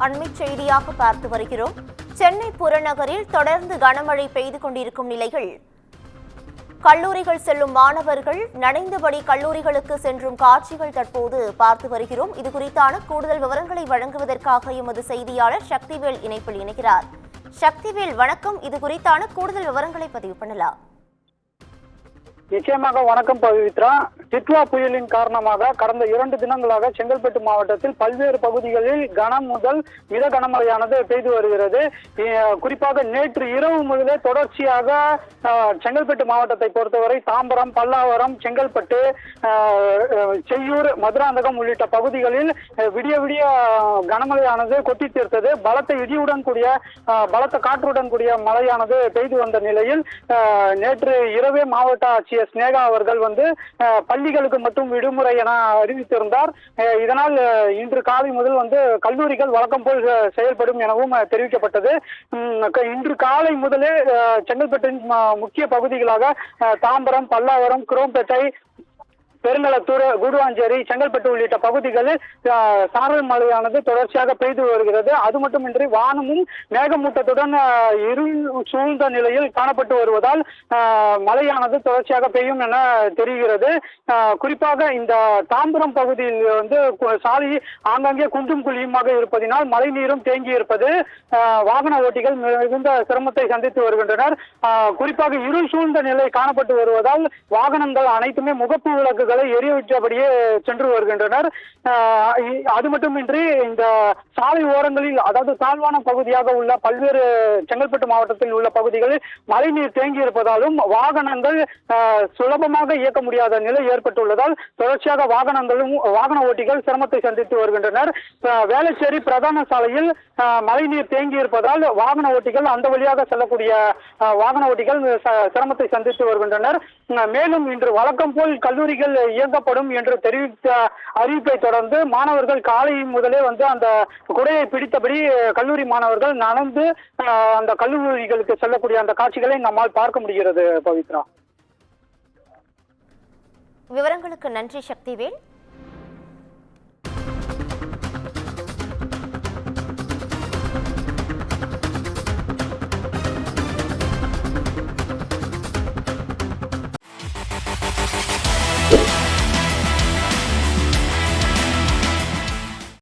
அண்மைச் செய்தியாக பார்த்து வருகிறோம். சென்னை புறநகரில் தொடர்ந்து கனமழை பெய்து கொண்டிருக்கும் நிலையில் கல்லூரிகள் செல்லும் மாணவர்கள் நனைந்தபடி கல்லூரிகளுக்கு சென்றும் காட்சிகள் தற்போது பார்த்து வருகிறோம். இது குறித்தான கூடுதல் விவரங்களை வழங்குவதற்காக எமது செய்தியாளர் சக்திவேல் இணைப்பில் இணைகிறார். சக்திவேல், வணக்கம். இது குறித்தான கூடுதல் விவரங்களை பதிவு பண்ணலாம். நிச்சயமாக வணக்கம் பவித்ரா. டிட்வா புயலின் காரணமாக கடந்த 2 தினங்களாக செங்கல்பட்டு மாவட்டத்தில் பல்வேறு பகுதிகளில் கனம் முதல் மித கனமழையானது பெய்து வருகிறது. குறிப்பாக நேற்று இரவு முதலே தொடர்ச்சியாக செங்கல்பட்டு மாவட்டத்தை பொறுத்தவரை தாம்பரம், பல்லாவரம், செங்கல்பட்டு, செய்யூர், மதுராந்தகம் உள்ளிட்ட பகுதிகளில் விடிய விடிய கனமழையானது கொட்டி தீர்த்தது. பலத்த இடியுடன் கூடிய பலத்த காற்றுடன் கூடிய மழையானது பெய்து வந்த நிலையில் நேற்று இரவே மாவட்ட ஆட்சியர் ஸ்னேகா அவர்கள் பள்ளிகளுக்கு மட்டும் விடுமுறை என அறிவித்திருந்தார். இதனால் இன்று காலை முதல் கல்லூரிகள் வழக்கம் போல் செயல்படும் எனவும் தெரிவிக்கப்பட்டது. இன்று காலை முதலே செங்கல்பட்டின் முக்கிய பகுதிகளாக தாம்பரம், பல்லாவரம், குரோம்பேட்டை, பெருங்களத்தூர், கூடுவாஞ்சேரி, செங்கல்பட்டு உள்ளிட்ட பகுதிகளில் சாரல் மழையானது தொடர்ச்சியாக பெய்து வருகிறது. அது மட்டுமின்றி வானமும் மேகமூட்டத்துடன் இருள் சூழ்ந்த நிலையில் காணப்பட்டு வருவதால் மழையானது தொடர்ச்சியாக பெய்யும் என தெரிகிறது. குறிப்பாக இந்த தாம்பரம் பகுதியில் சாலை ஆங்காங்கே குண்டும் குழியுமாக இருப்பதினால் மழை நீரும் தேங்கி இருப்பது வாகன ஓட்டிகள் மிகுந்த சிரமத்தை சந்தித்து வருகின்றனர். குறிப்பாக இருள் சூழ்ந்த நிலை காணப்பட்டு வருவதால் வாகனங்கள் அனைத்துமே முகப்பு விளக்குகள் எரியவிட்டபடியே சென்று வருகின்றனர். அது மட்டுமின்றி இந்த சாலை ஓரங்களில், அதாவது தாழ்வான பகுதியாக உள்ள பல்வேறு செங்கல்பட்டு மாவட்டத்தில் உள்ள பகுதிகளில் மழைநீர் தேங்கி இருப்பதாலும் வாகனங்கள் சுலபமாக இயக்க முடியாத நிலை ஏற்பட்டுள்ளதால் தொடர்ச்சியாக வாகன ஓட்டிகள் சிரமத்தை சந்தித்து வருகின்றனர். வேளச்சேரி பிரதான சாலையில் மழைநீர் தேங்கி இருப்பதால் வாகன ஓட்டிகள் அந்த வழியாக செல்லக்கூடிய வாகன ஓட்டிகள் சிரமத்தை சந்தித்து வருகின்றனர். மேலும் இன்று வழக்கம் போல் கல்லூரிகள் இயக்கப்படும் என்று தெரிவித்த அறிவிப்பை தொடர்ந்து மாணவர்கள் காலை முதலே அந்த குடையை பிடித்தபடி கல்லூரி மாணவர்கள் நடந்து அந்த கல்லூரிகளுக்கு செல்லக்கூடிய அந்த காட்சிகளை நம்மால் பார்க்க முடிகிறது. பவித்ரா, விவரங்களுக்கு நன்றி சக்திவேல்.